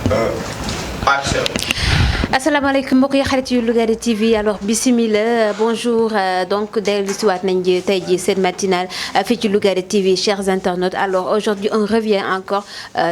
Action. asalaamaaleykum mbokk yi xarit yu Lougaré TV alors bismillah bonjour donc dellu si waat nañ tey jii seen matinale fii ci Lougaré TV chers internautes alors aujourd'hui on revient encore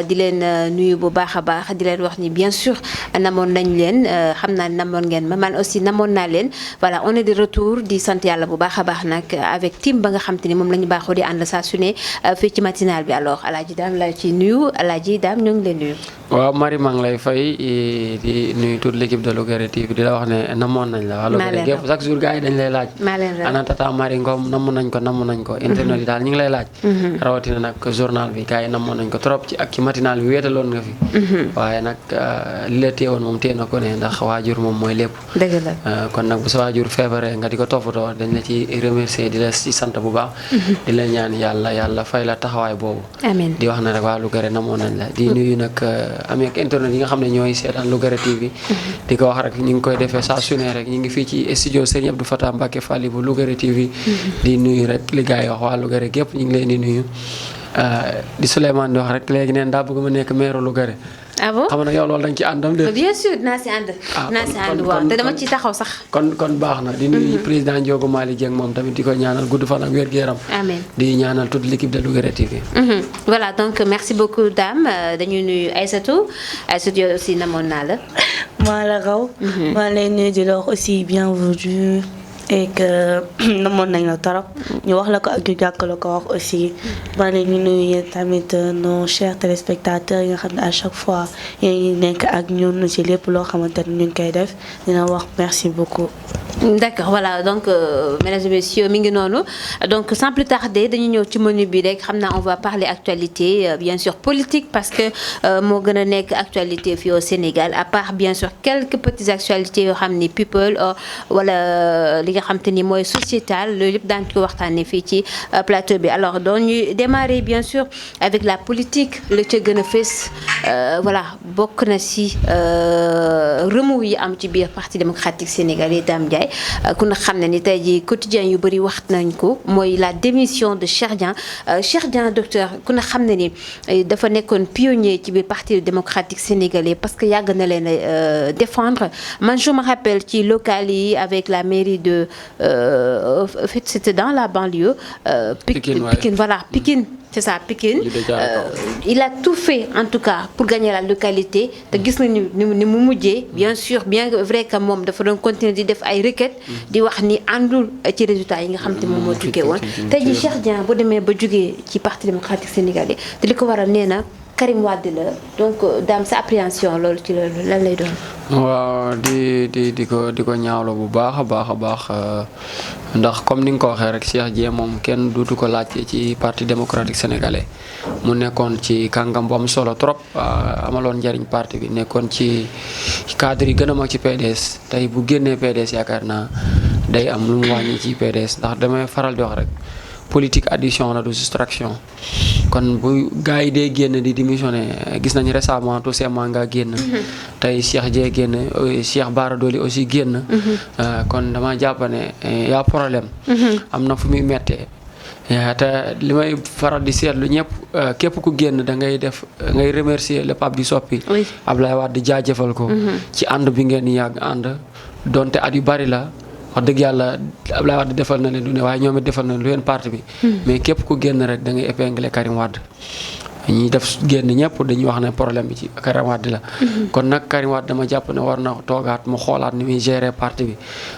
di leen nuyu bu baax a baax di leen wax ni bien sûr namoon nañ leen xam naa namoon ngeen ma man aussi namoon naa leen voilà on est de retour di sant yàlla bu baax a baax nag avec team ba nga xam te ni moom la ñu baaxoo di ànd saa su ne fii ci matinale bi alors Alaaji Dame la ci nuyu Alaaji Dame ñu ngi leen nuyu. waaw Marie maa ngi lay fay di nuyu toute l'équipe de Lougaré TV di la wax ne namoon nañ la. waa Lougaré gépp chaque jour gars yi dañ lay laaj. ana tata Marie Ngom namm nañ ko. internet yi daal ñu ngi lay laaj. rawatina nag journal bi gars yi namoon nañ ko trop ci ak ci matinal bi wéetaloon nga fi. waaye nag li la téewoon moom téye na ko ne ndax waajur moom mooy lépp. dëgg la kon nag bu sa waajur feebaree nga di ko toppatoo dañ la ci remercier di la ci sant bu baax. di la ñaan yàlla fay la taxawaay boobu. amiin di wax ne rek waa Lougaré namoon nañ la di nuyu nag amee ak internet yi nga xam ne ñooy seetaan Lougaré TV di ko wax rek ñu ngi koy defee saa su ne rek ñu ngi fii ci studio Serigne Abdou Fatah Mbacké Fally bu Lougaré TV di nuyu rek li gars yi wax waa Lougaré gépp ñu ngi leen di nuyu di Souleymane di wax rek léegi neen daa bëgg ma nekk maire Lougaré. ah bon xam nga yow loolu da nga ci àndam de. bien sûr dinaa si ànd. waaw te dama ci taxaw sax. kon baax na di nuyu président Ndiogou Malick Dieng moom tamit di ko ñaanal gudd fan ak wér-gu-yaram. amiin di ñaanal toute l'équipe de Lougaré TV. voilà donc merci beaucoup Dame dañuy nuyu Aïssatou yow aussi namoon naa la. maa la raw. maa lay nuyu di la wax aussi bienvenue et que namoon nañ la torop ñu wax la ko ak ñu jàkk la ko wax aussi maa ngi leen di nuyu yéen tamit nos chers téléspectateurs yi nga xam ne à chaque fois yéen ngi nekk ak ñun ci lépp loo xamante ne ñu ngi koy def dina wax merci beaucoup. d'accord voilà donc mesdames et messieurs mi ngi noonu donc sans plus tarder dañu ñëw ci menu bi rek xam naa on va parler actualité bien sûr politique parce que moo gën a nekk actualité fii au Sénégal à part bien sûr quelques petites actualités yoo xam ni people wala li nga xam te ni mooy sociétal loolu yëpp daan ko waxtaanee fii ci plateau bi alors donc ñu démarrer bien sûr avec la politique la ca gën a fës voilà bokk na si remous yi am ci biir parti démocratique sénégalais Dame Ndiaye ku na xam ne ni tey jii quotidien yu bëri wax nañ ko mooy la démission de Cheikh Dieng docteur ku na xam ne ni dafa nekkoon pionnier ci biir parti démocratique sénégalais parce que yàgg na leen défendre man je me rappelle ci local yi avec la mairie de en fait c'était dans la banlieue Pikine voilà Pikine c'est ça Pikine il a tout fait en tout cas pour gagner la localité te gis nañu ni mu mujjee bien sûr bien vrai que moom dafa doon continuer di def ay requêtes di wax ni àndul ci résultats yi nga xam te moom moo tukkee woon tey ji Cheikh Dieng bu demee ba jógee ci parti démocratique sénégalais te li ko waral nee na Karim Wade la donc Dame sa appréhension loolu ci loolu lan lay doon. waaw di ko ñaawlo bu baax a baax ndax comme ni nga ko waxee rek Cheikh Dieng moom kenn duutu ko laajte ci parti démocratique sénégalais mu nekkoon ci kàngam bu am solo trop amaloon njariñ parti bi nekkoon ci cadre yi gën a mag ci PDS tey bu génnee PDS yaakaar naa day am lu mu wàññi ci PDS ndax damay faral di wax rek politique addition la du soustraction kon bu gars yi dee génn di démissionné gis nañu récemment tout simplement nga génn tey Cheikh Dieng génn Cheikh Bara Dolly aussi génn kon dama jàpp ne y'a problème am na fu muy mettee te li may faral di seetlu ñëpp képp ku génn da ngay remercier le pape di soppi Ablaye Wade di jaajëfal ko ci ànd bi ngeen yàgg ànd donte at yu bari la wax dëgg yàlla Abdoulaye Wade defal na leen lu ne waaye ñoom it defal na lu leen parti bi mais képp ku génn rek da ngay épingler Karim Wade ñi def génn ñëpp dañuy wax ne problème bi ci Karim Wade la kon nag Karim Wade dama jàpp ne war na toogaat mu xoolaat ni muy gérer parti bi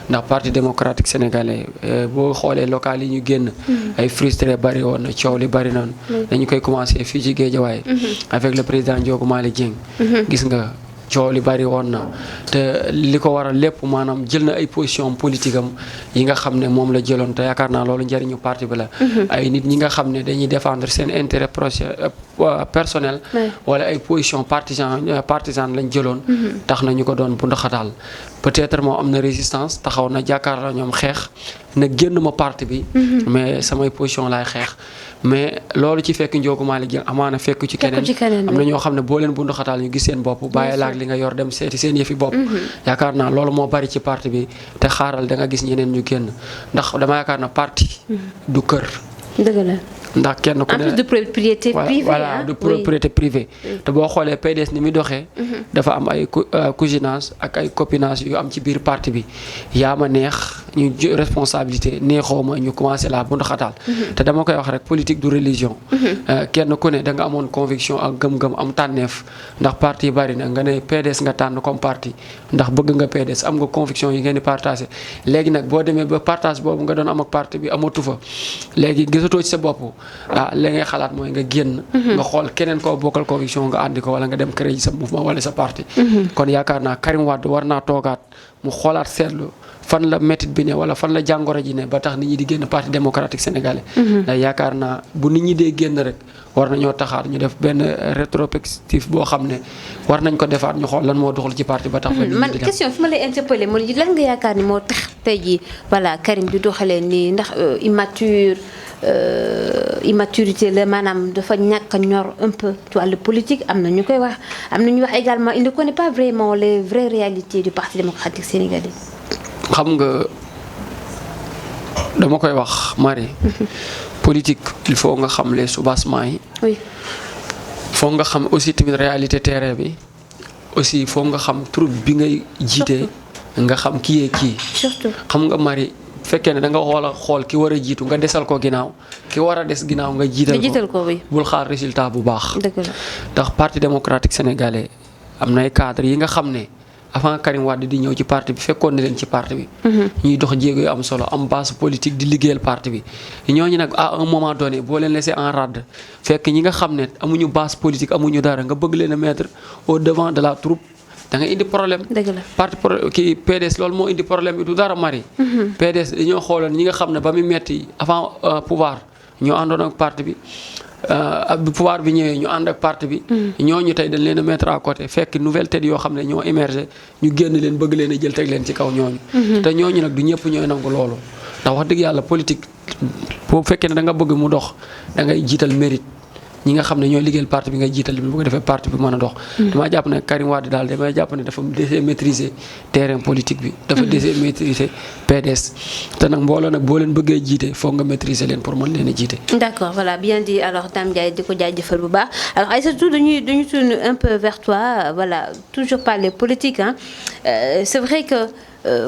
ndax parti démocratique sénégalais boo xoolee local yi ñu génn ay frustré bari woon na coow li bari noonu dañu koy commencé fii ci Guédiawaye avec le président Ndiogou Malick Dieng gis nga coow li bari woon na te li ko waral lépp maanaam jël na ay position politique am yi nga xam ne moom la jëloon te yaakaar naa loolu njëriñu parti bi la ay nit ñi nga xam ne dañuy défendre seen intérêt personnel wala ay position partisan lañ jëloon tax na ñu ko doon bu ndoxataal peut-être moom am na résistance taxaw na jàkkaarloo ñoom xeex na génn ma parti bi mais samay position laay xeex mais loolu ci fekk Ndiogou Malick Dieng amaana fekk ci keneen am na ñoo xam ne boo leen bu ndoxataal ñu gis seen bopp bàyyi laag li nga yor dem seeti seen yëfi bopp yaakaar naa loolu moo bari ci parti bi te xaaral da nga gis ñeneen ñu génn ndax dama yaakaar na parti du kër dëgg la ndax kenn ku ne en plus de propriété privée voilà de propriété privée. te boo xoolee PDS ni muy doxee. dafa am ay cousinage ak ay copinage yu am ci biir parti bi yaa ma neex ñu responsabilité neexoo ma ñu commencé la bundu xataal. te dama koy wax rek politique du religion. kenn ku ne da nga amoon conviction ak gëm-gëm am tànneef ndax parti yi bari na nga ne PDS nga tànn comme parti ndax bëgg nga PDS am nga conviction yi ngeen di partagé léegi nag boo demee ba partage boobu nga doon am ak parti bi amatu fa léegi gisatoo ci sa bopp li ngay xalaat mooy nga génn. nga xool keneen koo bokkal conviction nga àndi ko wala nga dem créer sa mouvement wala sa parti. kon yaakaar naa Karim Wade war naa toogaat mu xoolaat seetlu fan la métit bi ne wala fan la jàngoro ji ne ba tax nit ñi di génn parti démocratique sénégalais. ndax yaakaar naa bu nit ñi dee génn rek war nañoo taxaat ñu def benn rétrospectif boo xam ne war nañ ko defaat ñu xool lan moo doxul ci parti ba tax. ba nit ñi di man question fi ma lay interpellé mooy lan nga yaakaar ni moo tax tey jii voilà Karim di doxalee nii ndax immaturité la maanaam dafa ñàkk a ñor un peu ci wàllu politique am na ñu koy wax am na ñu wax également il ne connaît pas vraiment les vraies réalités du parti démocratique sénégalais. xam nga dama koy wax Marie. politique il faut nga xam les soubassements yi. oui. foog nga xam aussi tamit réalité terrain bi aussi foog nga xam troupe bi ngay jiite. nga xam kii yee kii. surtout xam nga Marie fekkee ne da nga xool ki war a jiitu nga desal ko ginnaaw ki war a des ginnaaw nga jiital ko oui. bul xaar résultat bu baax. dëgg la ndax parti démocratique sénégalais am na ay cadres yi nga xam ne avant Karim Wade di ñëw ci parti bi fekkoon na leen ci parti bi. ñuy dox jéego yu am solo am base politique di liggéeyal parti bi ñooñu nag à un moment donné boo leen laissé en rade fekk ñi nga xam ne amuñu base politique amuñu dara nga bëgg leen a mettre au devant de la troupe. da nga indi problème. dëgg la parti kii PDS loolu moo indi problème bi du dara Marie. PDS dañoo xooloon ñi nga xam ne ba muy metti avant pouvoir ñoo àndoon ak parti bi bi pouvoir bi ñëwee ñu ànd ak parti bi. ñooñu tey dañ leen a mettre à côté fekk nouvelle tête yoo xam ne ñoo émergé ñu génn leen bëgg leen a jël teg leen ci kaw ñooñu. te ñooñu nag du ñëpp ñooy nangu loolu ndax wax dëgg yàlla politique boo fekkee ne da nga bëgg mu dox da ngay jiital mérite. ñi nga xam ne ñoo liggéeyal parti bi ngay jiital bi bu ko defee parti bi mën a dox. damaa jàpp ne Karim Wade daal damay jàpp ne dafa desee maîtriser terrain politique bi. dafa desee maîtriser PDS. te nag mbooloo nag boo leen bëggee jiite foog nga maîtriser leen pour mën leen a jiite. d'accord voilà bien dit alors Dame Ndiaye di ko jaajëfal bu baax alors Aïssatou dañuy tourner un peu vers toi voilà toujours parler politique hein c'est vrai que.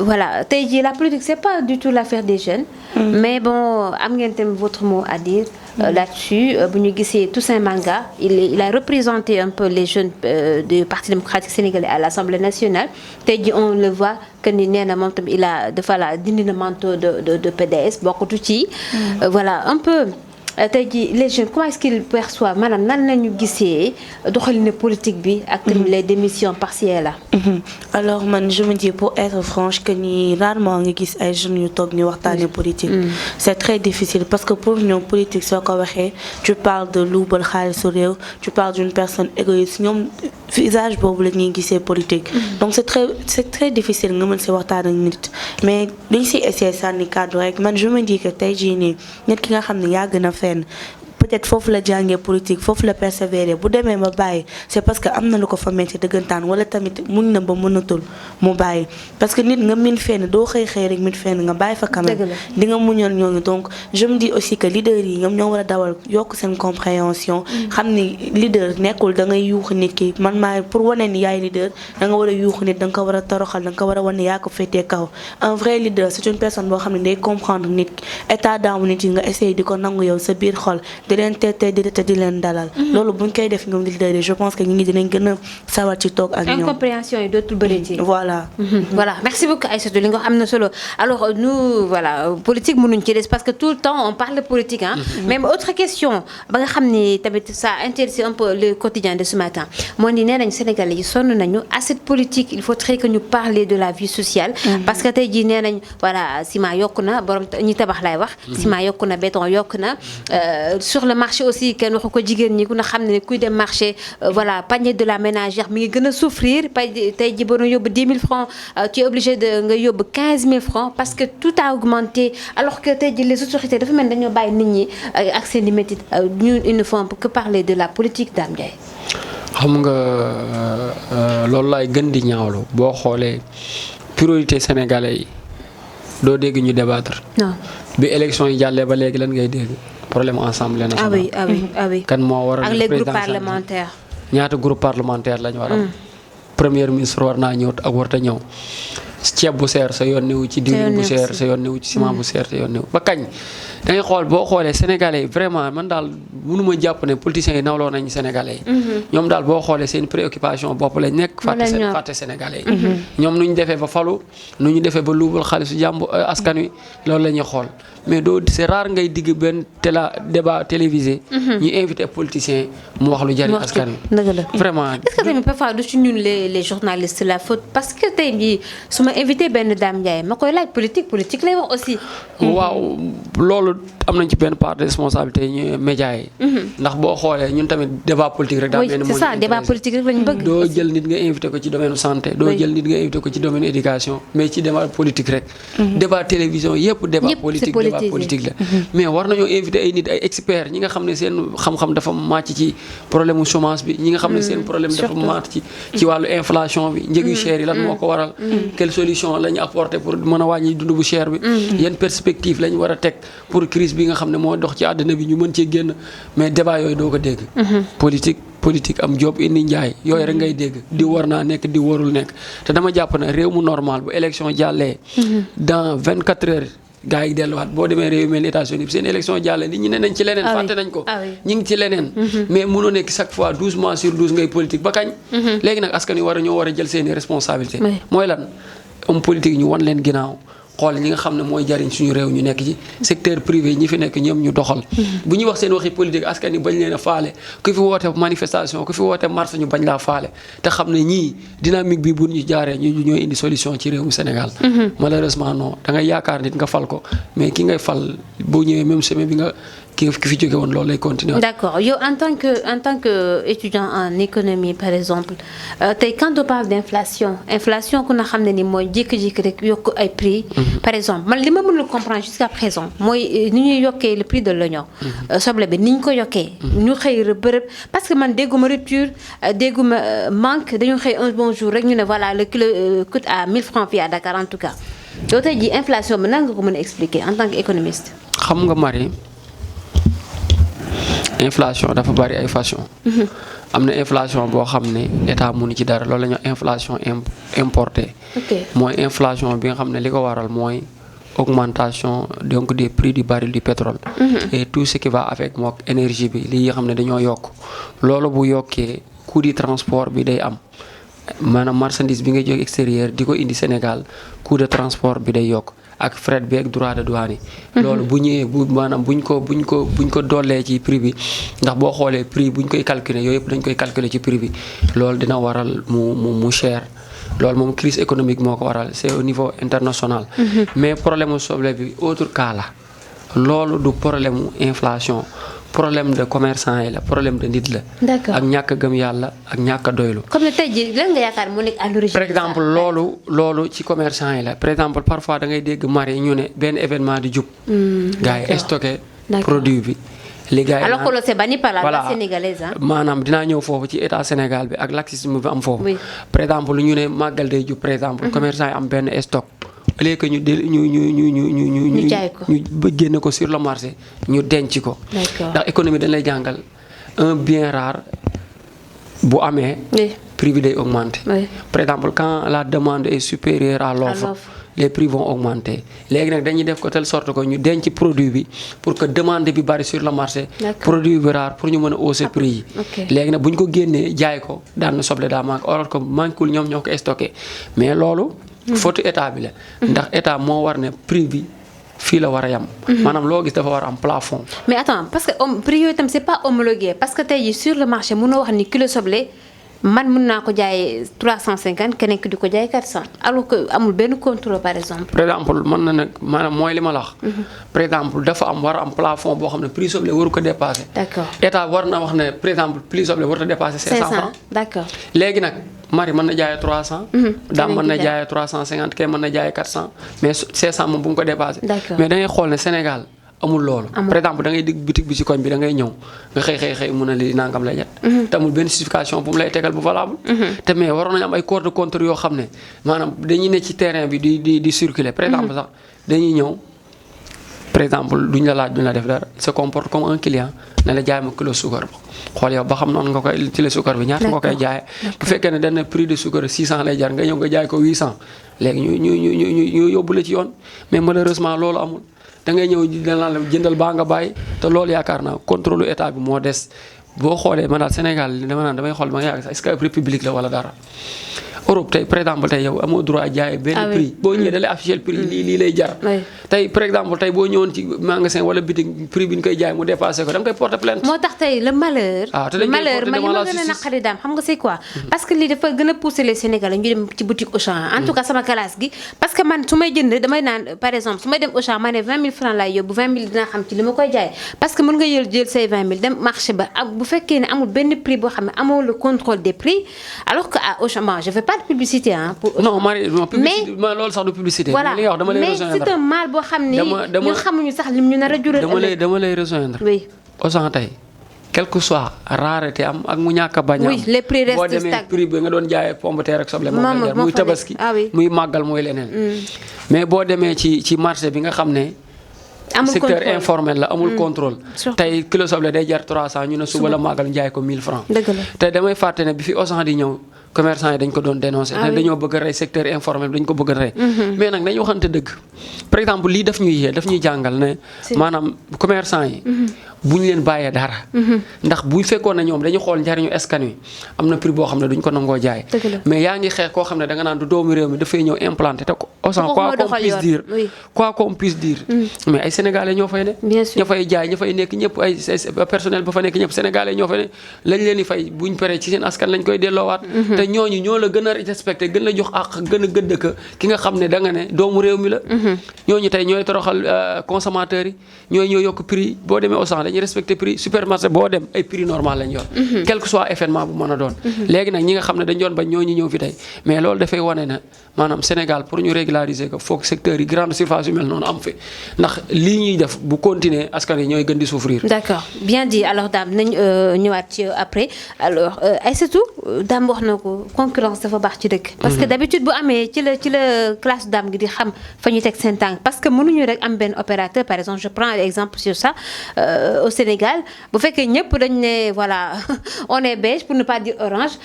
Voilà tey jii la politique c'est pas du tout l'affaire des jeunes. mais bon am ngeen tamit votre mot à dire. Là-dessus bu ñu gisee Toussaint Manga il a représenté un peu les jeunes du Parti démocratique sénégalais à l'Assemblée nationale tey jii on le voit que ni nee na moom tamit il a dafa la dindi na manteau de PDS bokkatu ci. Voilà un peu. tey jii les jeunes comment est-ce qu'ils perçoivent maanaam nan la ñu gisee doxalinu politique bi ak les démissions partielles là. alors man je me dis pour être franche que ni rarement nga gis ay jeunes yu toog ni waxtaanee politique. c'est très difficile parce que pour ñoom politique soo ko waxee tu parles de luubal xaalisu réew tu parles d'une personne égoïste ñoom visage boobu la ñuy gisee politique. donc c'est très difficile nga mën si waxtaan ak nit mais dañ si essayer sànni kàddu rek man je me dis que tey jii nii nit ki nga xam ne yàgg na fenn peut-être foofu la jàngee politique foofu la persévérer bu demee ba bàyyi c'est parce que am na lu ko fa metti dëggantaan wala tamit muñ na ba mënatul mu bàyyi parce que nit nga min fenn doo xëy rek min fenn nga bàyyi fa quand même di nga muñal ñooñu donc je me dis aussi que leader yi ñoom ñoo war a dawal yokk seen compréhension xam ni leader nekkul da ngay yuuxu nit ki man maa pour wane ni yaay leader da nga war a yuuxu nit da nga ko war a toroxal da nga ko war a wane yaa ko féetee kaw un vrai leader c'est une personne boo xam ne day comprendre nit état d'âme nit yi nga essayer di ko nangu yow sa biir xol di leen tete di leen dalal. loolu buñ koy def ñoom leader yi je pense que ñi ngi dinañ gën a sawar ci toog ak ñoom. incompréhension yi dootul bëri ci. voilà. voilà merci beaucoup Aïssatou li nga xam na solo alors nous voilà politique mënuñ ci des parce que tout le temps on parle de politique hein. même autre question ba nga xam ni tamit ça intéresse un peu le quotidien de ce matin moo di nee nañ Sénégalais yi sonn nañu à cette politique il faudrait que ñu parler de la vie sociale. parce que tey jii nee nañ voilà ciment yokku na borom ñi tabax lay wax. ciment yokku na béton yokku na sur le marché aussi kenn waxu ko jigéen ñi ku na xam ne kuy dem marché voilà panier de la ménagère mi ngi gën a souffrir tey ji ba doon yóbbu 10 000 francs tu es obligé de nga yóbbu 15 000 francs parce que tout a augmenté alors que tey ji les autorités dafa mel dañoo bàyyi nit ñi ak seen i métit ñu ils ne font que parler de la politique Dame Ndiaye. xam nga loolu laay gën di ñaawlu boo xoolee priorité sénégalais yi doo dégg ñu débattre. non bi élection yi jàllee ba léegi lan ngay dégg problème assemblée nationale. ah oui. kan moo war a ak les groupes parlementaires. ñaata groupe parlementaire lañ war a am. premier ministre war naa ñëw ak warta ñëw. ceeb bu seer sa yoon newu ci diwlin bu seer sa yoon newu ci ciment bu seer sa yoon newu ba kañ da ngay xool boo xoolee sénégalais yi vraiment man daal mënuma jàpp ne politiciens yi nawloo nañ sénégalais yi ñoom daal boo xoolee seen préoccupation bopp lañ nekk fàtte sénégalais yi ñoom nu ñu defee ba falu nu ñu defee ba luubal xaalisu jàmbu askan wi loolu la ñuy xool mais doo c'est rare ngay digg benn débat télévisé ñu invité politicien mu wax lu jariñ askan wi vraiment est-ce que tamit parfois du ci ñun les journalistes la faute parce que tey jii su ma invité benn Dame Ndiaye ma koy laaj politique lay wax aussi. waaw loolu am nañ ci benn part de responsabilité ñu médias yi. ndax boo xoolee ñun tamit débat politique rek. daa benn c'est ça débat politique rek lañ bëgg. doo jël nit nga invité ko ci domaine santé. doo jël nit nga invité ko ci domaine éducation mais ci débat politique rek. débat télévision yëpp débat politique la. mais war nañoo invité ay nit ay experts ñi nga xam ne seen xam-xam dafa màcc ci problème mu chômage bi ñi nga xam ne seen problème dafa màcc ci wàllu inflation bi njëgu cher yi lan moo ko waral. quelle solution la ñu apporté pour mën a wàññi dund bu cher bi. yan perspective lañ war a teg pour crise bi nga xam ne moo dox ci àddina bi ñu mën cee génn mais débat yooyu doo ko dégg. politique am job indi njaay yooyu rek ngay dégg di war naa nekk di warul nekk te dama jàpp ne réew mu normal bu élection jàllee. dans 24 heures. gaa yi delluwaat boo demee réew mel ni États-Unis bi seen élection jàlle nit ñi ne nañ ci leneen fàtte nañ ko ñi ngi ci leneen mais mënoo nekk chaque fois 12 mois sur 12 ngay politique ba kañ léegi nag askan wi ñoo war a jël seeni responsabilité mooy lan homme politique ñu wan leen ginnaaw xool ñi nga xam ne mooy jariñ suñu réew ñu nekk ci secteur privé ñi fi nekk ñoom ñu doxal bu ñuy wax seen waxi politique askan wi bañ leen a faale ku fi woote manifestation ku fi woote marche ñu bañ laa faale te xam ne ñii dynamique bi bu ñu jaaree ñu ñooy indi solution ci réew mu Sénégal malheureusement non da ngay yaakaar nit nga fal ko mais ki ngay fal boo ñëwee même chemin bi nga ki fi jóge woon loolu lay continuer. D'accord yow en tant que étudiant en économie par exemple tey quand on parle d'inflation ku na xam ne ni mooy jékki-jékki rek yokk ay prix. par exemple man li ma mënul comprendre jusqu'à présent mooy ni ñuy yokkee le prix de l'oignon. soble bi ni ñu ko yokkee. ñu xëy bërëb parce que man dégguma rupture dégguma manque dañu xëy un bon jour rek ñu ne voilà le kilo coûte à 1000 francs fii à Dakar en tout cas yow tey jii inflation bi nan nga ko mën a expliquer en tant qu'économiste. xam nga Marie. inflation dafa bari ay façon am na inflation boo xam ne état mënu ci dara loolu la ñuy inflation importée mooy inflation bi nga xam ne li ko waral mooy augmentation donc des prix du baril du pétrole et tout ce qui va avec mook énergie bi li nga xam ne dañoo yokk loolu bu yokkee coût du transport bi day am maanaam marchandise bi nga jóg extérieur di ko indi Sénégal coût de transport bi day yokk ak frais bi ak droit de douane yi loolu bu ñëwee maanaam buñ ko doolee ci prix bi ndax boo xoolee prix buñ koy calculer yooyu yëpp dañ koy calculer ci prix bi loolu dina waral mu cher loolu moom crise économique moo ko waral c'est au niveau international mais problème mu soble bi autre cas la loolu du problème mu inflation problème de commerçant yi la problème de nit la. D'accord. ak ñàkk a gëm yàlla ak ñàkk a doylu. comme ne tey jii lan nga yaakaar mu nekk à l'origine. par exemple loolu ci commerçant yi la par exemple parfois da ngay dégg mari ñu ne benn événement di jub. gars yi stocké produit bi. li gars yi alors que c'est banni par la loi sénégalaise. maanaam dinaa ñëw foofu ci état Sénégal bi ak laxisme bi am foofu. par exemple ñu ne màggal day jub par exemple. commerçant yi am benn stock. au lieu que ñu jaay ko ñu génne ko sur le marché ñu denc ko. ndax économie dañ lay jàngal un bien rare bu amee. prix bi day augmenter. par exemple quand la demande est supérieure à l'offre les prix vont augmenter léegi nag dañuy def ko telle sorte que ñu denc produit bi pour que demande bi bari sur le marché. produit bi rare pour ñu mën a hausser prix yi. léegi nag bu ñu ko génnee jaay ko daan na soble daa manque alors que manquewul ñoom ñoo ko stocké mais loolu. faute état bi la. ndax état moo war ne prix bi fii la war a yam. maanaam loo gis dafa war a am plafond. mais attends parce que prix yooyu tam c'est pas homologué parce que tey jii sur le marché mënoo wax ni kilo soble man mën naa ko jaayee 350 keneen ki di ko jaay 400 alors que amul benn contrôle par exemple. par exemple mën na nag maanaam mooy li ma la wax. par exemple dafa war a am plafond boo xam ne prix soble waru ko dépasser. d'accord état war na wax ne par exemple prix soble warut a dépasser 500 francs. d'accord léegi nag mari mën na jaayee 300. daam mën na jaayee 350 kay mën na jaayee 400 mais 500 moom bu mu ko dépasser. mais da ngay xool ne Sénégal. amul loolu par exemple da ngay digg bitig bi ci koñ bi da ngay ñëw nga xëy mun a li nangam lay jet te amul benn justification bu mu lay tegal bu valable te mais waroon nañu am ay corps de contrôle yoo xam ne maanaam dañuy ne ci terrain bi di circuler par exemple sax dañuy ñëw par exemple duñ la laaj duñ la def dara se comporte comme un client ne la jaay ma kilo suukar ba xool yow ba xam noonu nga koy kilo suukar bi ñaata nga koy jaayee. bu fekkee ne dana prix de suukar 600 lay jar nga ñëw nga jaay ko 800 léegi ñu yóbbu la ci yoon mais malheureusement loolu amul da ngay ñëw dana la jëndal baa nga bàyyi te loolu yaakaar naa contrôle état bi moo des boo xoolee man daal Sénégal dama naan damay xool ba nga yàgg sax est-ce que république la wala dara. Europe tey par exemple tey yow amoo droit jaayee benn prix boo ñëwee da lay afficher prix lii lay jar. tey par exemple tey boo ñëwoon ci magasin wala bitig prix bi ñu koy jaay mu dépassé ko da nga koy porter plainte. moo tax tey le malheur. le malheur man li ma gën a naqari daam xam nga c'est quoi. parce que lii dafa gën a pousser les Sénégalais ñu dem ci boutique Auchan en tout cas sama classe gi. parce que man su may jënd damay naan par exemple su may dem Auchan ma ne 20 000 francs laay yóbbu 20 000 dinaa xam ci li ma koy jaay parce que mën nga jël say 20 000 dem marché ba ak bu fekkee ne amul benn prix boo xam ne amoo le contrôle des prix alors que à Auchan je fais pas de publicité non Marie non publicité loolu sax du publicité. voilà li nga wax dama lay rejoindre mais c'est un mal boo xam ni ñu xamuñu sax lim ñu nar a jural. dama lay rejoindre. oui Auchan tey quel que soit rareté am ak mu ñàkk a bañ a am. oui les prix restent stables boo demee prix bi nga doon jaayee pomme de terre ak soble moom lay jar muy tabaski muy màggal muy leneen. mais boo demee ci marché bi nga xam ne. amul secteur informel la amul contrôle. tey kilo soble day jar 300 ñu ne suba la màggal njaay ko 1000 francs. dëgg la tey damay fàtte ne bi fi Auchan di ñëw. commerçant yi dañ ko doon dénoncer. dañoo bëgg a rey secteur informel dañ ko bëgg a rey. mais nag dañu waxante dëgg. par exemple lii daf ñuy jàngal ne. maanaam commerçant yi. bu ñu leen bàyyee dara. ndax bu fekkoon ne ñoom dañu xool njariñu askan wi am na prix boo xam ne duñ ko nangoo jaay. mais yaa ngi xeex koo xam ne danga naan du doomu réew mi dafay ñëw implanté te ko. Auchan quoi qu'on puisse dire. mais ay sénégalais ñoo fay ne. ña fay jaay ña fay nekk ñëpp ay personnel ba fa nekk ñëpp sénégalais ñoo fay ne lañ leen di fay buñ paree ci seen askan lañ koy delloowaat. te ñooñu ñoo la gën a respecté gën la jox àq gën a gëdd ka ki nga xam ne da nga ne doomu réew mi la. ñooñu tey ñooy toroxal consommateurs yi ñooy ñoo yokk prix boo demee Auchan dañuy respecté prix supermarché boo dem ay prix normal lañ yor. quel que soit événement bu mën a doon. léegi nag ñi nga xam ne dañ doon bañ ñooñu ñëw fi tey mais loolu dafay wane na maanaam Sénégal pour ñu régulariser ko foog secteur yi grande surface yu mel noonu am fi ndax lii ñuy def bu continuer askan yi ñooy gën di souffrir. d'accord bien dit alors Dame nañ ñëwaat ci après alors Aïssatou Dame wax na ko concurrence dafa baax ci dëkk. parce que d'habitude bu amee ci la classe Dame gi di xam fa ñuy teg seen tànk parce que mënuñu rek am benn opérateur par exemple je prends l'exemple sur ça au Sénégal bu fekkee ñëpp dañ ne voilà on est beige pour ne pas dire orange.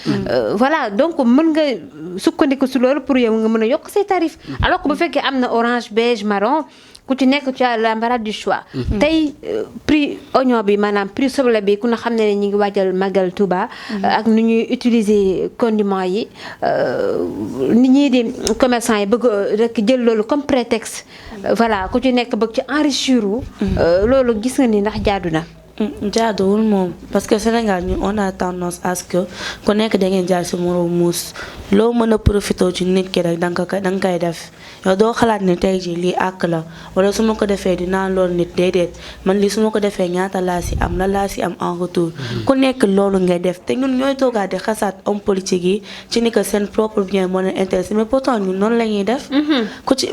voilà donc mën nga sukkandiku si loolu pour yow nga mën a yokk say tarifs. alors que bu fekkee am na orange beige marron. ku ci nekk tu as l'embarras du choix. tey prix oignon bi maanaam prix soble bi ku na xam ne ñu ngi waajal Magal Touba. ak nu ñuy utiliser condiments yi nit ñi di commerçant yi bëgg rek jël loolu comme prétexte. voilà ku ci nekk bëgg ci enrichir loolu gis nga ni ndax jaadu na. jaaduwul moom parce que Sénégal ñu on a tendance à ce que ku nekk da ngeen jaay sa moroom muus loo mën a profité ci nit ki rek danga koy def yow doo xalaat ne tey jii lii àq la wala su ma ko defee dinaa lool nit déedéet man lii su ma ko defee ñaata laa si am la laa si am en retour ku nekk loolu ngay def te ñun ñooy toogaat di xasaat homme politique yi ci ni que seen propre bien moo leen intéressé mais pourtant ñun noonu la ñuy def. ku ci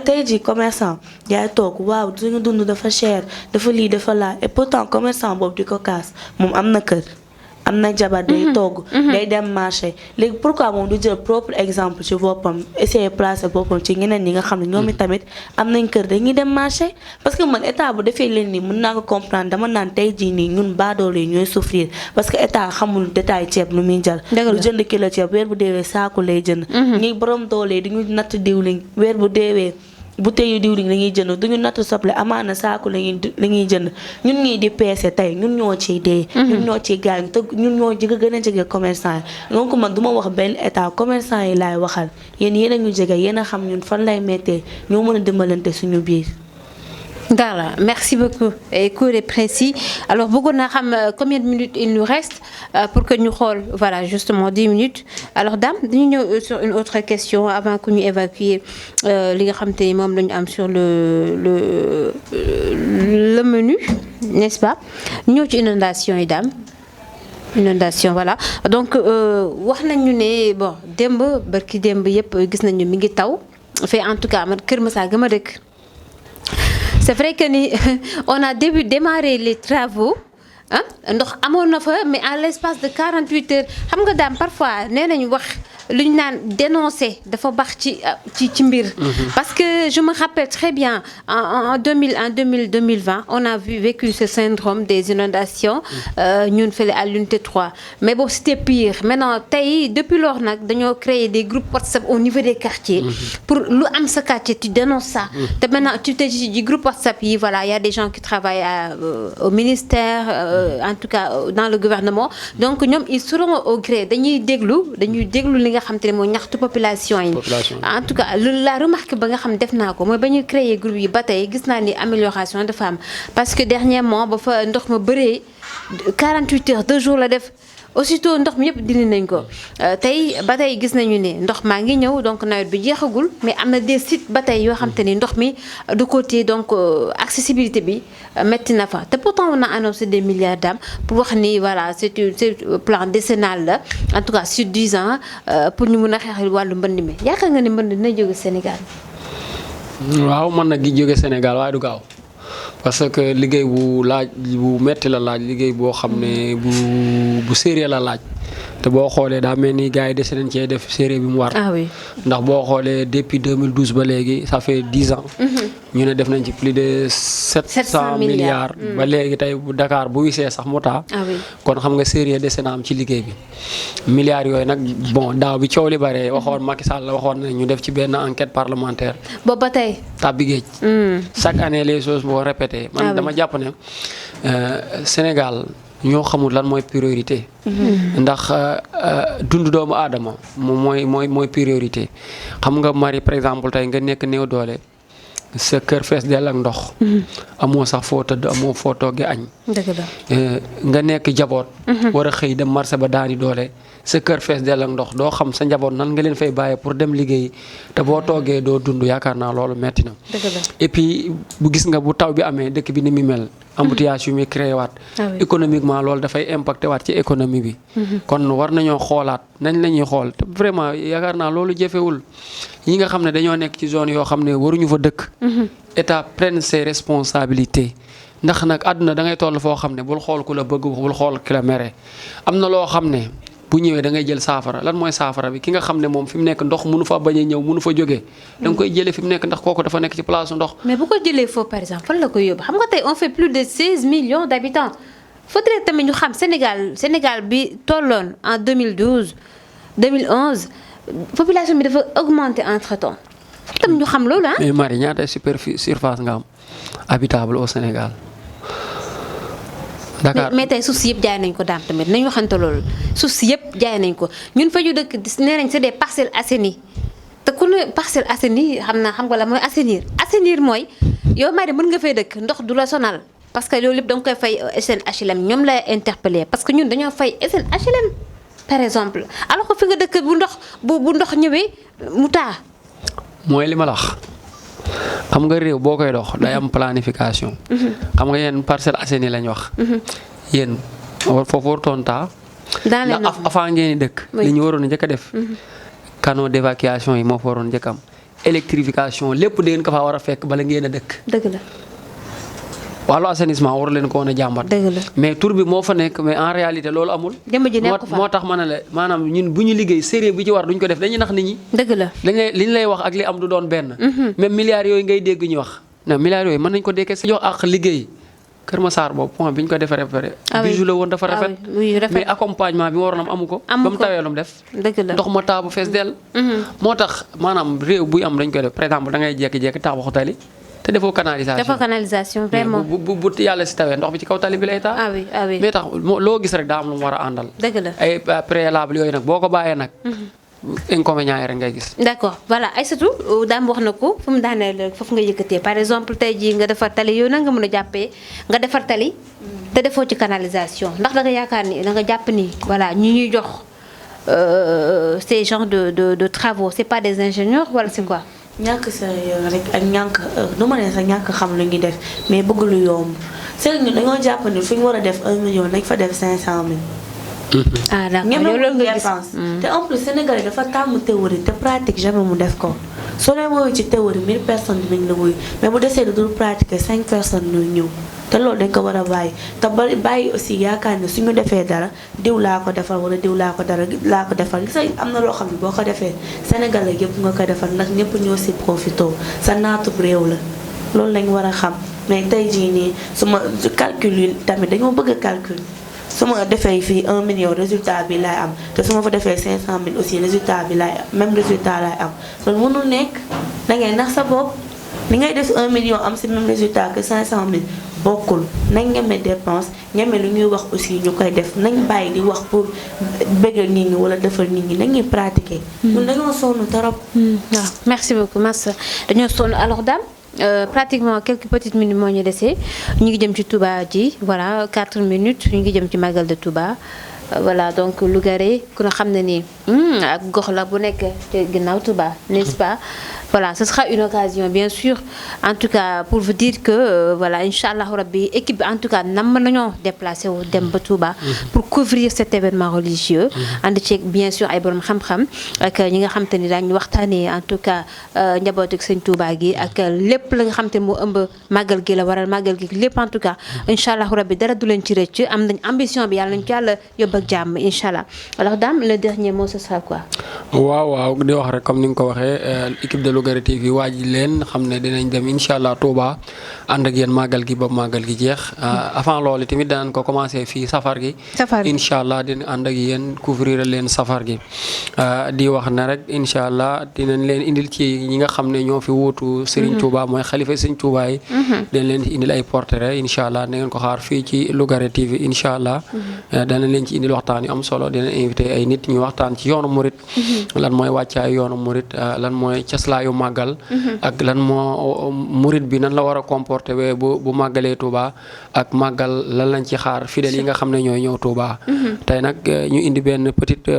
tey jii commerçant yaay toog waaw suñu dund dafa cher dafa lii dafa laa et pourtant commerçant boobu di ko kaas moom am na kër am na jabar day togg day dem marché léegi pourquoi moom du jël propre exemple ci boppam essayer placer boppam ci ñeneen ñi nga xam ne ñoom tamit am nañ kër dañuy dem marché parce que man état bu defee leen nii mën naa ko comprendre dama naan tey jii nii ñun baadoolo yi ñooy souffrir parce que état xamul détail ceeb lu muy jar lu jënd kilo ceeb weer bu deewee saaku lay jënd ñi borom doole duñu natt diwlin weer bu deewee bouteille yu diwlin la ñuy jënd duñu natt soble amaana saaku la ñuy jënd ñun ñii di peese tey ñun ñoo ciy dee. ñun ñoo ciy gaañ te ñun ñoo gën a jege commerçant yi donc man du ma wax benn état commerçant yi laay waxal yéen a ñu jege yéen a xam ñun fan lay méttee ñoo mën a dimbalante suñu biir. D'accord, merci beaucoup et court et précis. Alors bëggoon naa xam combien de minutes il nous reste pour que ñu xool voilà justement 10 minutes. Alors Dame dañu ñëw sur une autre question avant que ñu évacuer li nga xam te ni moom la ñu am sur le menu, n'est-ce pas? ñëw ci inondation yi Dame. Inondation voilà donc wax nañu ne bon démb barki démb yëpp gis nañu mi ngi taw fait en tout cas man Kër Massar gëm a dëkk. C'est vrai que ni on a démarré les travaux ndox amoon na fa mais en l'espace de 48 heures xam nga Dame parfois nee nañu wax lu ñu naan dénoncer dafa baax ci mbir. Parce que je me rappelle très bien en 2020 on a vécu ce syndrome des inondations ñun fële à l'unité 3 mais bon c'était pire maintenant tey depuis lors nag dañoo créer des groupes WhatsApp au niveau des quartiers pour lu am sa quartier tu dénonces ça te maintenant tu te dis du groupe WhatsApp yi voilà il y a des gens qui travaillent au ministère en tout cas dans le gouvernement donc ñoom ils seront au gré dañuy déglu li nga xam te ne mooy ñaxtu population yi en tout cas la remarque ba nga xam def naa ko mooy ba ñu créer groupe yi ba tey gis naa ni amélioration dafa am parce que dernièrement ba fa ndox ma bëree 48 heures 2 jours la def aussitôt ndox mi yëpp dindi nañ ko tey ba tey gis nañu ne ndox maa ngi ñëw donc nawet bi jeexagul mais am na des sites ba tey yoo xam te ni ndox mi du côté donc accessibilité bi metti na fa te pourtant on a annoncé des milliards d'âmes pour wax ni voilà c'est plan décennal la en tout cas sur 10 ans pour ñu mun a xeexal wàllu mbënd mi yaakaar nga ni mbënd dina jóge Sénégal. waaw mën na gi jóge Sénégal waaye du gaaw parce que liggéey bu metti la laaj liggéey boo xam ne bu sérieux la laaj te boo xoolee daa mel ni gars yi dese nañ cee def sérieux bi mu war. Ah oui. ndax boo xoolee depuis 2012 ba léegi ça fait 10 ans. ñu ne def nañ ci plus de 700 milliards. ba léegi tey bu Dakar bu wisee sax mu taa. Ah oui. kon xam nga sérieux dese na am ci liggéey bi milliards yooyu nag bon daaw bi coow li bare waxoon Macky Sall waxoon na ñu def ci benn enquête parlementaire. boobu ba tey. tàbbi géej. chaque année les choses boo répété. man dama jàpp ne Sénégal ñoo xamul lan mooy priorité. ndax dund doomu aadama moom mooy priorité xam nga mari par exemple tey nga nekk néew doole sa kër fees dell ak ndox. amoo sax foo tëdd amoo foo toggee añ. dëgg la. nga nekk jaboot. war a xëy dem marché ba daani doole sa kër fees dell ak ndox doo xam sa njaboot nan nga leen fay bàyyee pour dem liggéey te boo toogee doo dund yaakaar naa loolu metti na. dëgg la. et puis bu gis nga bu taw bi amee dëkk bi ni mu mel. embouteillage yu muy créé waat. économiquement loolu dafay impacté waat ci économie bi. kon war nañoo xoolaat nañ la ñuy xool te vraiment yaakaar naa loolu jëfewul ñi nga xam ne dañoo nekk ci zone yoo xam ne waruñu fa dëkk. état prenne ses responsabilités ndax nag àdduna da ngay toll foo xam ne bul xool ku la bëgg bul xool ki la mere am na loo xam ne bu ñëwee da ngay jël saafara lan mooy saafara bi ki nga xam ne moom fi mu nekk ndox mënu fa bañ a ñëw mënu fa jógee. da nga koy jëlee fi mu nekk ndax kooku dafa nekk ci place ndox. mais bu ko jëlee foofu par exemple fan la koy yóbbu xam nga tey on fait plus de 16 millions d'habitants faudrait tamit ñu xam Sénégal bi tolloon en 2012 2011 population bi dafa augmenter entre temps foofu tamit ñu xam loolu ah. mais Marie ñaata surface nga am habitable au Sénégal. Dakar mais tey suuf si yëpp jaay nañ ko daam tamit nañu waxante loolu suuf si yëpp jaay nañ ko ñun fa ñu dëkk nee nañ c'est des parcelles assainies te ku ne parcelles assainies xam nga la mooy assainir mooy yow Marie mën nga fay dëkk ndox du la sonal parce que loolu yëpp da nga koy fay SNHLM ñoom la interpellé parce que ñun dañoo fay SNHLM par exemple alors que fi nga dëkk bu ndox ñëwee mu taa. mooy li ma la wax xam nga réew boo koy dox day am planification. xam nga yéen Parcelles Assainies lañ wax. yéen foofu warutoon taa. ndax avant ngeen di dëkk. li ñu waroon a njëkk a def. canaux d'évacuation yi moo fa waroon njëkk am. électrification lépp da ngeen ko faa war a fekk bala ngeen a dëkk. dëgg la. wàllu assainissement war leen ko woon a jàmbat. dëgg la mais tur bi moo fa nekk mais en réalité loolu amul. jëmm ji nekk fa moo tax ma ne la maanaam ñun bu ñu liggéey sérieux bi ci war duñ ko def dañuy nax nit ñi. dëgg la li ñu lay wax ak li am du doon benn. même milliards yooyu ngay dégg ñu wax. non milliards yooyu mën nañ ko dekkee si jox ak liggéey Kër Massar boobu point bi ñu ko defaree ba pare. bijou la woon dafa rafet. mais accompagnement bi mu waroon amu ko. ba mu tawee lu mu def. dëgg la ndox ma taa bu fees dell. moo tax maanaam réew buy am dañ koy def par exemple da ngay jékki-jékki tabaxu tali te defoo canalisation vraiment. bu yàlla si tawee ndox bi ci kaw tali bi lay taa. ah oui mais tax loo gis rek daa am lu mu war a àndal. dëgg la ay préalable yooyu nag boo ko bàyyee nag. inconvénients yi rek ngay gis. d'accord voilà Aïssatou daam wax na ko fu mu daaneel foofu nga yëkkatee par exemple tey jii nga defar tali yow na nga mën a jàppee nga defar tali. te defoo ci canalisation ndax da nga yaakaar ni da nga jàpp ni voilà ñi ñuy jox ces genres de travaux c'est pas des ingénieurs wala c'est quoi. ñàkk sa rek ak ñàkk nu ma nee sax ñàkk xam lu ñuy def mais bëgg lu yomb c'est ñu dañoo jàpp ni fu ñu war a def 1 million nañ fa def 500 000. ah d'accord yow loolu nga gis te en plus Sénégalais dafa tàmm théorie te pratique jamais mu def ko soo leen woowee ci théorie 1000 personnes dinañ la wuyu mais bu desee lu dul pratiquer 5 personnes ñooy ñëw te loolu dañ ko war a bàyyi te bàyyi aussi yaakaar ne suñu defee dara diw laa ko defal wala diw laa ko defal gis am na loo xam ne boo ko defee Sénégalais yëpp nga ko defal ndax ñëpp ñoo si profité sa naatub réew la loolu lañ war a xam mais tey jii nii su ma calcul yi tamit dañoo bëgg a calcul su ma defee fii 1 million résultat bi laay am te su ma fa defee 500 000 aussi résultat bi laay même résultat laay am loolu mënul nekk da ngay nax sa bopp li ngay def 1 million am si même résultat que 500 000 bokkul nañ ñeme dépense ñeme lu ñuy wax aussi ñu koy def nañ bàyyi di wax pour bëggal nit ñi wala defal nit ñi nañuy pratiquer. ñun dañoo sonn trop. waaw merci beaucoup Massa dañoo sonn alors Dame. Pratiquement quelques petites minutes moo ñu dese ñu ngi jëm ci Touba ji voilà 4 minutes ñu ngi jëm ci Magal de Touba voilà donc Lougaré ku na xam ne nii ak gox la bu nekk te ginnaaw Touba n'est-ce pas voilà ce sera une occasion bien sûr en tout cas pour vous dire que voilà inchallah rabbi équipe bi en tout cas nam nañoo déplacé wu dem ba Touba pour couvrir cet événement religieux ànd ceeg bien sûr ay borom xam-xam ak ñi nga xam te ni daañu waxtaanee en tout cas njabootu Sëñ Touba gi ak lépp la nga xam te moo ëmb màggal gi la waral màggal gi lépp en tout cas inchallah rabbi dara du leen ci rëcc am nañ ambition bi yàlla nañ ko yàlla yóbbu ak jàmm inchallah alors Dame le dernier mot ce sera quoi. waaw di wax rek comme ni nga ko waxee équipe de Lougaré TV waaj leen xam ne dinañ dem incha allah Touba ànd ak yéen màggal gi ba màggal gi jeex avant loolu tamit danañ ko commencé fii safar gi. incha allah dina ànd ak yéen couvrir leen safar gi di wax ne rek incha allah dinañ leen indil ci ñi nga xam ne ñoo fi wuutu Serigne Touba mooy xalifa Serigne Touba yi. dinañ leen indil ay portrait incha allah na ngeen ko xaar fii ci Lougaré TV incha allah. danañ leen ci indil waxtaan yu am solo dinañ invité ay nit ñu waxtaan ci yoonu murit lan mooy wàccaay yoonu murit lan mooy caslaayu màggal ak lan moo murit bi nan la war a comporter bu màggalee Touba ak màggal lan lañ ci xaar fidèles yi nga xam ne ñooy ñëw Touba tey nag ñu indi benn petite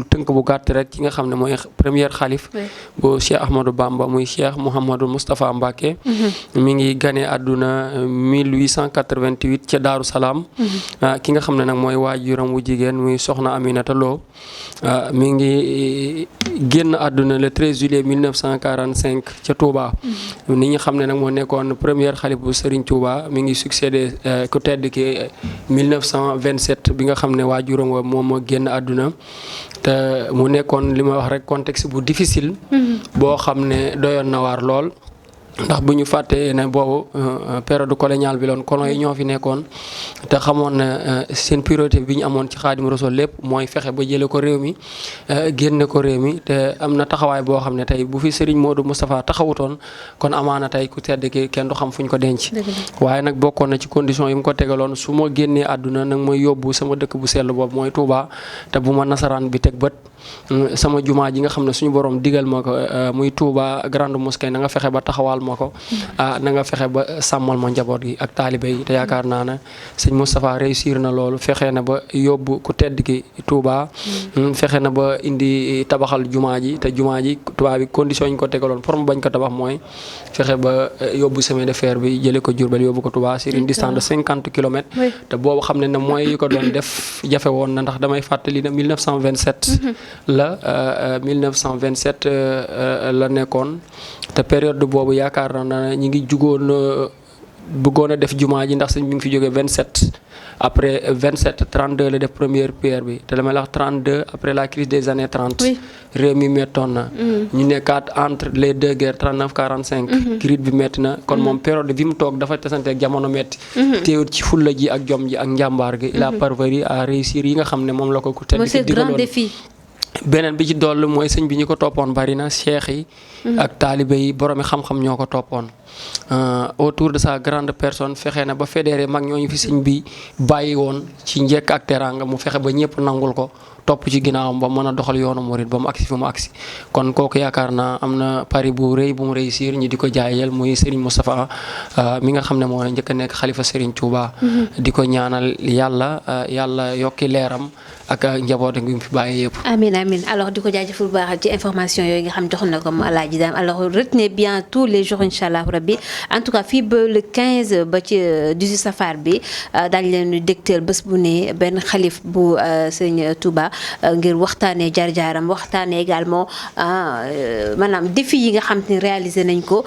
tënk bu gàtt rek ci nga xam ne mooy premier xalif bu Cheikh Ahmadou Bamba muy Cheikh Mouhamadou Moustapha Mbacké mi ngi gane àdduna 1888 ca Daaru Salaam ki nga xam ne nag mooy waajuram wu jigéen muy soxna Aminata Lo mi ngi génn àdduna le 13 juillet 1945 ca Touba ni ñu xam ne nag moo nekkoon premier xalif bu Serigne Touba mi ngi succédé ku tedd ki 1927 bi nga xam ne waajuram wa moom moo génn àdduna te mu nekkoon li ma wax rek contexte bu difficile boo xam ne doyoon na waar lool ndax bu ñu fàttee ne boobu période coloniale bi loon colon yi ñoo fi nekkoon te xamoon ne seen priorité bi ñu amoon ci Xaadimu Rasuul lépp mooy fexe ba jële ko réew mi génne ko réew mi te am na taxawaay boo xam ne tey bu fi Serigne Modou Moustapha taxawutoon kon amaana tey ku tedd ki kenn du xam fu ñu ko denc waaye nag bokkoon na ci condition yi mu ko tegaloon su ma génnee àdduna nag mooy yóbbu sama dëkk bu sell boobu mooy Touba te bu ma nasaraan bi teg bët sama jumaa ji nga xam ne suñu borom digal ma ko muy Touba grande mosquée na nga fexe ba taxawal ma ko na nga fexe ba sàmmal ma njaboot gi ak taalibe yi te yaakaar naa ne sëñ Moustapha réussir na loolu fexe na ba yóbbu ku tedd ki Touba fexe na ba indi tabaxal jumaa ji te jumaa ji Touba bi condition yi ñu ko tegaloon pour mu bañ ko tabax mooy fexe ba yóbbu chemin de fer bi jële ko Diourbel yóbbu ko Touba sur une distance de 50 kilomètres te boobu xam ne mooy yi ko doon def jafe woon na ndax damay fàttali ne 1927 la 1927 la nekkoon te période boobu yaakaar na ñi ngi jugoon bëggoon a def jumaa ji ndax sëñ bi ngi fi jógee 27 après 27 32 la def première pierre bi te dama la wax 32 après la crise des années 30 réew mi mettoon na ñu nekkaat entre les deux guerres 39 45 crise bi metti na kon moom période bi mu toog dafa tesante ak jamono metti teewut ci fulla ji ak jom ji ak njàmbaar gi il a parvenu à réussir yi nga xam ne moom la ko ku tedd ki digaloon beneen bi ci dolli mooy sëñ bi ñu ko toppoon bari na cheikh yi ak taalibe yi boroomi xam-xam ñoo ko toppoon autour de sa grande personne fexe na ba fédéré mag ñooñu fi sëñ bi bàyyi woon ci njekk ak teraanga mu fexe ba ñëpp nangul ko topp ci ginnaawam ba mën a doxal yoonu murit ba mu agsi fi mu agsi kon kooku yaakaar naa am na pari bu rëy bu mu réussir ñi di ko jaayel muy Serigne Moustapha mi nga xam ne moo njëkk a nekk xalifa Serigne Touba di ko ñaanal yàlla yokki leeram ak njabootam gi mu fi bàyyi yëpp. Amin amin alors di ko jaajëfal bu baax ci information yooyu nga xam joxoon na ko Alaaji Dame alors retenez bien tous les jours inchallah rabbi en tout cas fii ba le 15 ba ci 18 safar bi daañu leen di dégteel bés bu ne benn xalif bu sëñ Touba ngir waxtaanee jaar-jaaram waxtaanee également maanaam défi yi nga xam te ni réalisé nañ ko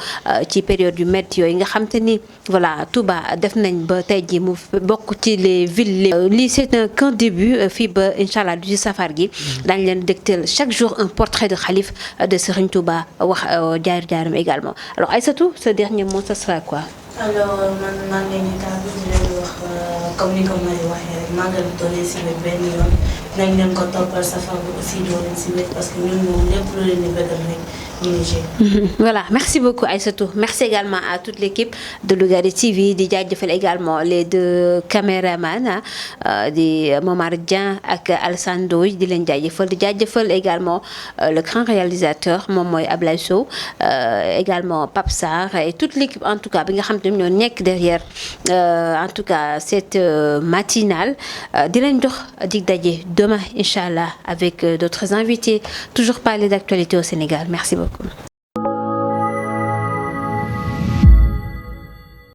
ci période yu métti yooyu nga xam te ni voilà Touba def nañ ba tey jii mu bokk ci les villes lii c'est qu'un début fii ba inchallah 18 safar gi daañu leen dégteel chaque jour un portrait de xalif de Serigne Touba wax jaar-jaaram également alors Aïssatou ce dernier mot ça sera quoi. alors man maa ngi leen di tàggu di leen wax comme ni ko Marie waxee rek màggal bi doo leen si wet benn yoon nañ leen ko toppal safar bi aussi doo leen si wet parce que ñun moom lépp lu leen di bëggal rek ñu ngi ci. Voilà merci beaucoup Aïssatou merci également à toute l'équipe de Lougaré TV di jaajëfal également les deux caméramans di Momar Dieng ak Alassane Ndoye di leen jaajëfal di jaajëfal également le grand réalisateur moom mooy Ablaye Sow également Pape Sarr et toute l'équipe en tout cas bi nga xam ne ñoo nekk derrière en tout cas cette matinale di leen jox dig daje demain inchallah avec d'autres invités toujours parler d'actualité au Sénégal merci beaucoup.